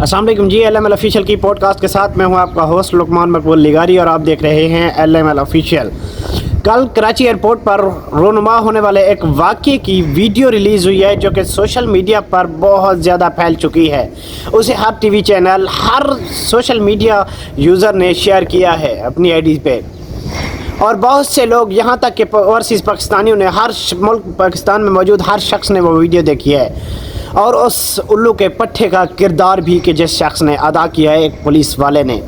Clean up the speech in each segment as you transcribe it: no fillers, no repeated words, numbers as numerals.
अस्सलाम वालेकुम जी, LML official की पॉडकास्ट के साथ मैं हूं आपका होस्ट लुकमान मकबूल लिगारी और आप देख रहे हैं LML ऑफिशियल। कल कराची एयरपोर्ट पर रोनुमा होने वाले एक वाक़ये की वीडियो रिलीज़ हुई है जो कि सोशल मीडिया पर बहुत ज़्यादा फैल चुकी है। उसे हर टीवी चैनल, हर सोशल मीडिया यूज़र ने शेयर किया है अपनी आईडी पे, और बहुत से लोग यहाँ तक कि ओवरसीज़ पाकिस्तानियों ने, हर मुल्क पाकिस्तान में मौजूद हर शख्स ने वो वीडियो देखी है। और उस उल्लू के पट्टे का किरदार भी कि जिस शख्स ने अदा किया है, एक पुलिस वाले ने,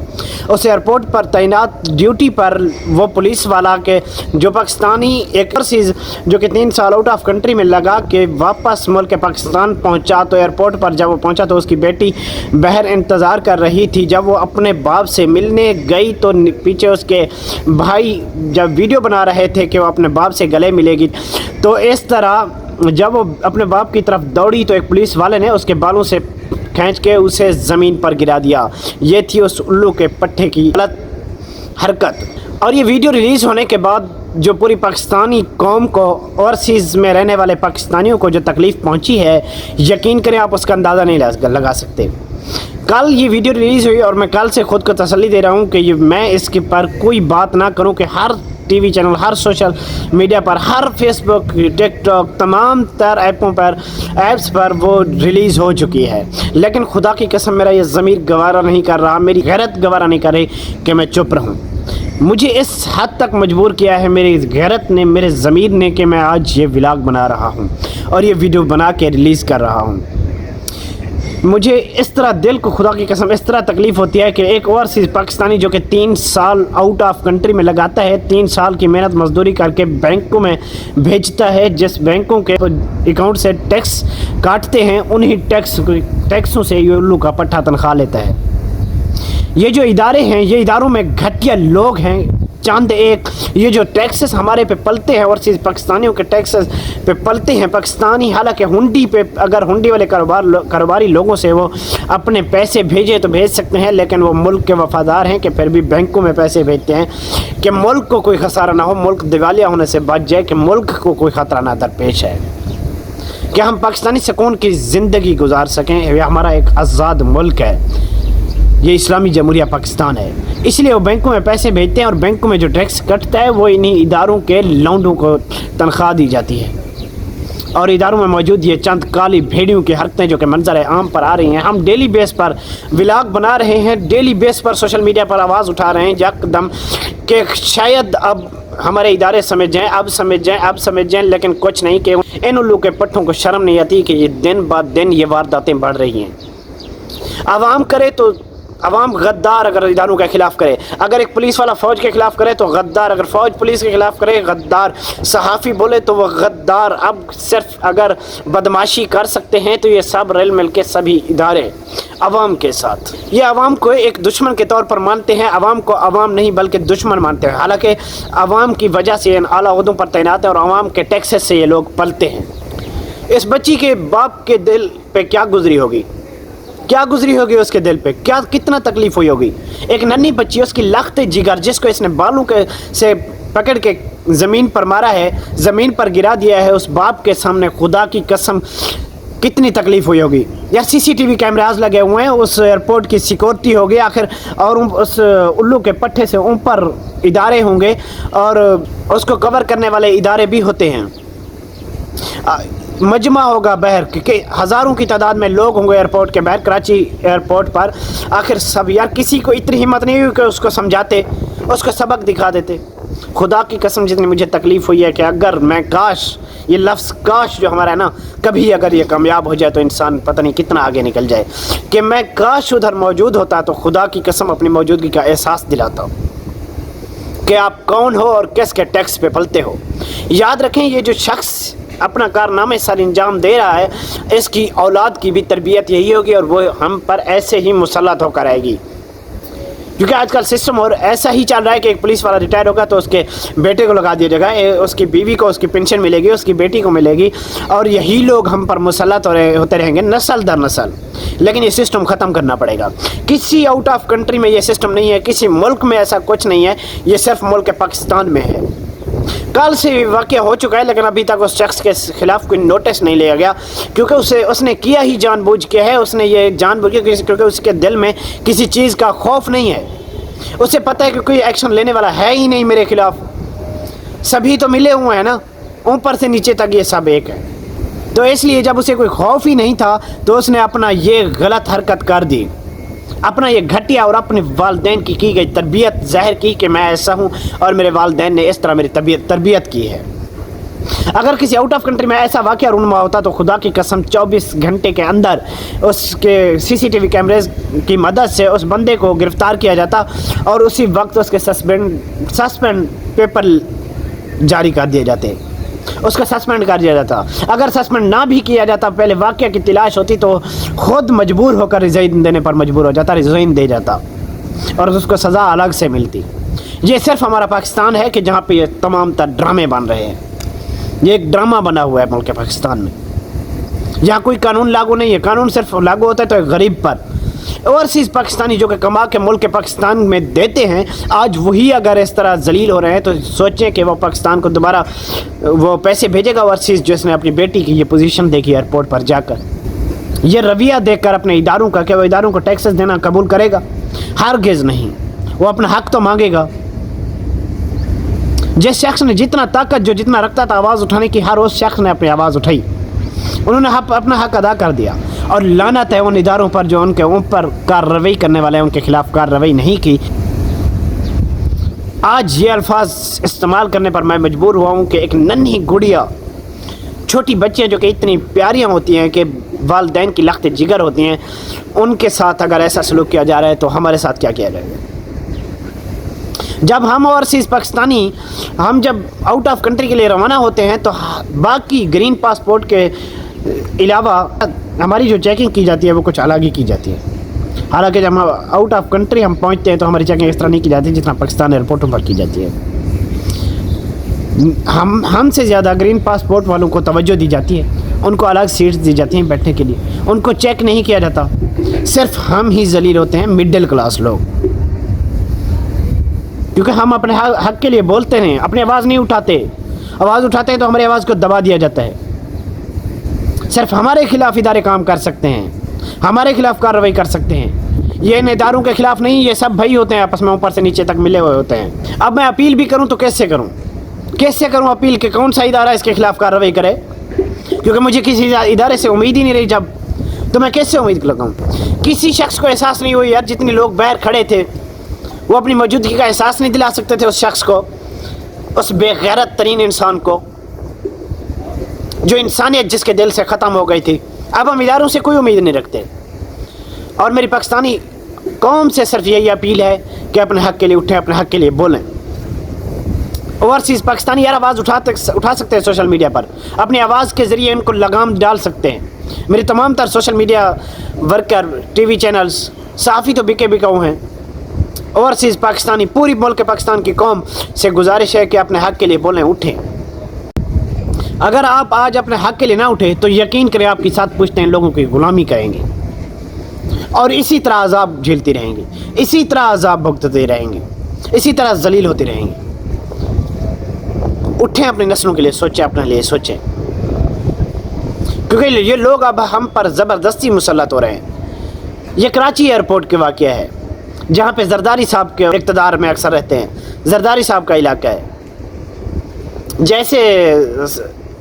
उस एयरपोर्ट पर तैनात ड्यूटी पर वो पुलिस वाला के जो पाकिस्तानी एक ओवरसीज़ जो कि 3 साल आउट ऑफ कंट्री में लगा के वापस मुल्क पाकिस्तान पहुंचा, तो एयरपोर्ट पर जब वो पहुंचा तो उसकी बेटी बहर इंतज़ार कर रही थी। जब वो अपने बाप से मिलने गई तो पीछे उसके भाई जब वीडियो बना रहे थे कि वो अपने बाप से गले मिलेगी, तो इस तरह जब वो अपने बाप की तरफ दौड़ी तो एक पुलिस वाले ने उसके बालों से खींच के उसे ज़मीन पर गिरा दिया। ये थी उस उल्लू के पट्टे की गलत हरकत। और ये वीडियो रिलीज़ होने के बाद जो पूरी पाकिस्तानी कौम को, ओवरसीज़ में रहने वाले पाकिस्तानियों को जो तकलीफ़ पहुंची है, यकीन करें आप उसका अंदाज़ा नहीं लगा सकते। कल ये वीडियो रिलीज़ हुई और मैं कल से ख़ुद को तसल्ली दे रहा हूँ कि मैं इसके पर कोई बात ना करूँ कि हर टीवी चैनल, हर सोशल मीडिया पर, हर फेसबुक, टिकटॉक, तमाम तर ऐप्स पर वो रिलीज़ हो चुकी है। लेकिन खुदा की कसम मेरा ये ज़मीर गवारा नहीं कर रहा, मेरी गैरत गवारा नहीं कर रही कि मैं चुप रहूँ। मुझे इस हद तक मजबूर किया है मेरी गैरत ने, मेरे ज़मीर ने, कि मैं आज ये व्लॉग बना रहा हूँ और ये वीडियो बना के रिलीज़ कर रहा हूँ। मुझे इस तरह दिल को, खुदा की कसम, इस तरह तकलीफ़ होती है कि एक ओवरसीज़ पाकिस्तानी जो कि 3 साल आउट ऑफ कंट्री में लगाता है, 3 साल की मेहनत मजदूरी करके बैंकों में भेजता है, जिस बैंकों के अकाउंट से टैक्स काटते हैं, उन्हीं टैक्सों से ये उल्लू का पट्टा तनख्वाह लेता है। ये जो इदारे हैं, ये इदारों में घटिया लोग हैं चंद एक। ये जो टैक्सेस हमारे पे पलते हैं, ओवरसीज़ पाकिस्तानियों के टैक्सेस पे पलते हैं पाकिस्तानी, हालांकि हुंडी पे, अगर हुंडी वाले कारोबारी लोगों से वो अपने पैसे भेजे तो भेज सकते हैं, लेकिन वो मुल्क के वफादार हैं कि फिर भी बैंकों में पैसे भेजते हैं कि मुल्क को कोई खसारा ना हो, मुल्क दिवालिया होने से बच जाए, कि मुल्क को कोई ख़तरा ना दरपेश है, कि हम पाकिस्तानी सुकून की ज़िंदगी गुजार सकें। यह हमारा एक आज़ाद मुल्क है, ये इस्लामी जमहूरिया पाकिस्तान है। इसलिए वो बैंकों में पैसे भेजते हैं और बैंकों में जो टैक्स कटता है वो इन्हीं इदारों के लौंडों को तनख्वाह दी जाती है। और इदारों में मौजूद ये चंद काली भेड़ियों की हरकतें जो कि मंजर आम पर आ रही हैं, हम डेली बेस पर व्लॉग बना रहे हैं, डेली बेस पर सोशल मीडिया पर आवाज़ उठा रहे हैं यकदम कि शायद अब हमारे इदारे समझ जाएँ, अब समझ जाएँ, लेकिन कुछ नहीं कि इन उल्लू के पट्टों को शर्म नहीं आती कि ये दिन बाद दिन ये वारदातें बढ़ रही हैं। आवाम करे तो अवाम गद्दार अगर इदारों के ख़िलाफ़ करे, अगर एक पुलिस वाला फ़ौज के ख़िलाफ़ करे तो गद्दार, अगर फ़ौज पुलिस के ख़िलाफ़ करे गद्दार, सहाफ़ी बोले तो वह गद्दार। अब सिर्फ अगर बदमाशी कर सकते हैं तो ये सब रल मिल के सभी इदारे अवाम के साथ, ये अवाम को एक दुश्मन के तौर पर मानते हैं, अवाम को अवाम नहीं बल्कि दुश्मन मानते हैं। हालांकि अवाम की वजह से इन आला ओहदों पर तैनात है और अवाम के टैक्सेस से ये लोग पलते हैं। इस बच्ची के बाप के दिल पे क्या गुजरी होगी उसके दिल पे, क्या कितना तकलीफ़ हुई होगी। एक नन्ही बच्ची, उसकी लख्त जिगर, जिसको इसने बालों के से पकड़ के ज़मीन पर मारा है, ज़मीन पर गिरा दिया है, उस बाप के सामने खुदा की कसम कितनी तकलीफ़ हुई होगी। यार CCTV कैमराज लगे हुए हैं, उस एयरपोर्ट की सिक्योरिटी होगी आखिर, और उस उल्लू के पट्टे से ऊपर इदारे होंगे और उसको कवर करने वाले इदारे भी होते हैं। मजमा होगा बहर, क्योंकि हज़ारों की तादाद में लोग होंगे एयरपोर्ट के बाहर, कराची एयरपोर्ट पर। आखिर सब, यार किसी को इतनी हिम्मत नहीं हुई कि उसको समझाते, उसको सबक दिखा देते। खुदा की कसम जितनी मुझे तकलीफ़ हुई है कि अगर मैं, काश, ये लफ्ज़ काश जो हमारा है ना, कभी अगर ये कामयाब हो जाए तो इंसान पता नहीं कितना आगे निकल जाए, कि मैं काश उधर मौजूद होता तो खुदा की कसम अपनी मौजूदगी का एहसास दिलाता कि आप कौन हो और किस के टैक्स पे पलते हो। याद रखें, ये जो शख्स अपना कारनामे सर अंजाम दे रहा है, इसकी औलाद की भी तरबियत यही होगी और वो हम पर ऐसे ही मुसल्लत होकर आएगी। क्योंकि आजकल सिस्टम और ऐसा ही चल रहा है कि एक पुलिस वाला रिटायर होगा तो उसके बेटे को लगा दिया जाएगा, उसकी बीवी को उसकी पेंशन मिलेगी, उसकी बेटी को मिलेगी, और यही लोग हम पर मुसल्लत होते रहेंगे नस्ल दर नस्ल। लेकिन ये सिस्टम ख़त्म करना पड़ेगा। किसी आउट ऑफ कंट्री में ये सिस्टम नहीं है, किसी मुल्क में ऐसा कुछ नहीं है, ये सिर्फ मुल्क पाकिस्तान में है। कल से वाक़या हो चुका है, लेकिन अभी तक उस शख्स के खिलाफ कोई नोटिस नहीं लिया गया, क्योंकि उसने किया ही जानबूझ के है। उसने ये जानबूझ के, क्योंकि उसके दिल में किसी चीज़ का खौफ नहीं है। उसे पता है कि कोई एक्शन लेने वाला है ही नहीं मेरे खिलाफ। सभी तो मिले हुए हैं ना, ऊपर से नीचे तक ये सब एक है। तो इसलिए जब उसे कोई खौफ ही नहीं था तो उसने अपना ये गलत हरकत कर दी, अपना ये घटिया और अपने वालिदैन की गई तरबियत ज़ाहिर की कि मैं ऐसा हूँ और मेरे वालिदैन ने इस तरह मेरी तरबियत की है। अगर किसी आउट ऑफ कंट्री में ऐसा वाक़या रूनुमा होता तो खुदा की कसम 24 घंटे के अंदर उसके CCTV कैमरेज की मदद से उस बंदे को गिरफ़्तार किया जाता और उसी वक्त उसके सस्पेंड पेपर जारी कर दिए जाते, उसका सस्पेंड कर दिया जाता। अगर सस्पेंड ना भी किया जाता, पहले वाक़या की तलाश होती तो ख़ुद मजबूर होकर रिज़ाइन देने पर मजबूर हो जाता, रिज़ाइन दे जाता और उसको सज़ा अलग से मिलती। ये सिर्फ हमारा पाकिस्तान है कि जहाँ पे ये तमाम तर ड्रामे बन रहे हैं। ये एक ड्रामा बना हुआ है मुल्क पाकिस्तान में। यहाँ कोई कानून लागू नहीं है, कानून सिर्फ लागू होता है तो एक गरीब पर। ओवरसीज़ पाकिस्तानी जो कि कमा के मुल्क पाकिस्तान में देते हैं, आज वही अगर इस तरह जलील हो रहे हैं तो सोचें कि वो पाकिस्तान को दोबारा वो पैसे भेजेगा ओवरसीज़, जो इसने अपनी बेटी की ये पोजीशन देखी एयरपोर्ट पर जाकर, ये रवैया देखकर अपने इदारों का, क्या वो इदारों को टैक्सेस देना कबूल करेगा? हरगिज़ नहीं। वो अपना हक तो मांगेगा। जिस शख्स ने जितना ताकत, जो जितना रखता था आवाज़ उठाने की, हर उस शख्स ने अपनी आवाज़ उठाई, उन्होंने अपना हक अदा कर दिया। और लानत है उन इदारों पर जो उनके ऊपर कार्रवाई करने वाले हैं, उनके खिलाफ कार्रवाई नहीं की। आज ये अल्फाज इस्तेमाल करने पर मैं मजबूर हुआ हूँ कि एक नन्ही गुड़िया, छोटी बच्चियाँ जो कि इतनी प्यारियाँ होती हैं कि वालिदैन की लख्त जिगर होती हैं, उनके साथ अगर ऐसा सलूक किया जा रहा है तो हमारे साथ क्या किया जाएगा? जब हम ओवरसीज़ पाकिस्तानी हम जब आउट ऑफ कंट्री के लिए रवाना होते हैं तो बाकी ग्रीन पासपोर्ट के अलावा हमारी जो चेकिंग की जाती है वो कुछ अलग ही की जाती है। हालांकि जब हम आउट ऑफ कंट्री हम पहुंचते हैं तो हमारी चेकिंग इस तरह नहीं की जाती जितना पाकिस्तान एयरपोर्टों पर की जाती है। हमसे ज़्यादा ग्रीन पासपोर्ट वालों को तवज्जो दी जाती है, उनको अलग सीट्स दी जाती हैं बैठने के लिए, उनको चेक नहीं किया जाता। सिर्फ हम ही जलील होते हैं, मिडिल क्लास लोग, क्योंकि हम अपने हक के लिए बोलते हैं, अपनी आवाज़ नहीं उठाते। आवाज़ उठाते हैं तो हमारी आवाज़ को दबा दिया जाता है। सिर्फ हमारे खिलाफ इदारे काम कर सकते हैं, हमारे खिलाफ कार्रवाई कर सकते हैं। ये इन इदारों के खिलाफ नहीं, ये सब भाई होते हैं, आपस में ऊपर से नीचे तक मिले हुए होते हैं। अब मैं अपील भी करूं तो कैसे करूं अपील कि कौन सा इदारा इसके खिलाफ कार्रवाई करे? क्योंकि मुझे किसी इदारे से उम्मीद ही नहीं रही जब, तो मैं कैसे उम्मीद लगाऊँ? किसी शख्स को एहसास नहीं हुई यार, जितने लोग बाहर खड़े थे वो अपनी मौजूदगी का एहसास नहीं दिला सकते थे उस शख्स को, उस बेगैरत तरीन इंसान को, जो इंसानियत जिसके दिल से ख़त्म हो गई थी। अब हम इदारों से कोई उम्मीद नहीं रखते। और मेरी पाकिस्तानी कौम से सिर्फ यही अपील है कि अपने हक़ के लिए उठें, अपने हक़ के लिए बोलें। ओवरसीज़ पाकिस्तानी यार आवाज़ उठा सकते हैं सोशल मीडिया पर, अपनी आवाज़ के ज़रिए इनको लगाम डाल सकते हैं। मेरी तमाम तर social media worker, TV channels, सहाफ़ी तो बिके बिकाऊ हैं। ओवरसीज़ पाकिस्तानी पूरी मुल्क पाकिस्तान की कौम से गुजारिश है कि अपने हक़ के लिए बोलें, उठें। अगर आप आज अपने हक़ के लिए ना उठे तो यकीन करें आपकी साथ पूछते हैं लोगों की ग़ुलामी करेंगे और इसी तरह अज़ाब झेलती रहेंगे, इसी तरह अज़ाब भुगतते रहेंगे, इसी तरह जलील होते रहेंगे। उठें, अपनी नस्लों के लिए सोचें, अपने लिए सोचें, क्योंकि ये लोग अब हम पर ज़बरदस्ती मुसल्लत हो रहे हैं। ये कराची एयरपोर्ट के वाक़या है जहाँ पे जरदारी साहब के इक़्तिदार में अक्सर रहते हैं। जरदारी साहब का इलाका है। जैसे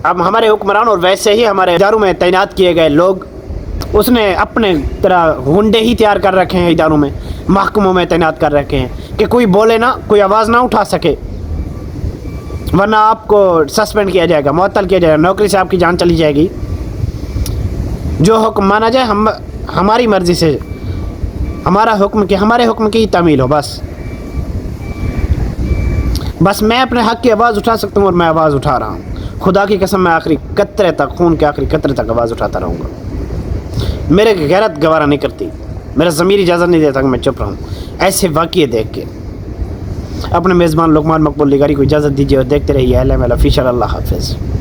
अब हमारे हुक्मरान और वैसे ही हमारे इदारों में तैनात किए गए लोग, उसने अपने तरह गुंडे ही तैयार कर रखे हैं, इदारों में, महकमों में तैनात कर रखे हैं कि कोई बोले ना, कोई आवाज़ ना उठा सके, वरना आपको सस्पेंड किया जाएगा, मुअत्तल किया जाएगा, नौकरी से आपकी जान चली जाएगी। जो हुक्म माना जाए, हम हमारी मर्ज़ी से, हमारे हुक्म की तामील हो। बस मैं अपने हक़ की आवाज़ उठा सकता हूँ और मैं आवाज़ उठा रहा हूँ। खुदा की कसम, मैं आखिरी कतरे तक, खून के आखिरी कतरे तक आवाज़ उठाता रहूँगा। मेरे गैरत गवारा नहीं करती, मेरा ज़मीर इजाज़त नहीं देता कि मैं चुप रहूँ। ऐसे वाक़ये देख के अपने मेज़बान लुकमान मकबूल लिगारी को इजाज़त दीजिए और देखते रहिए LML ऑफिशियल। अल्लाह हाफ़िज़।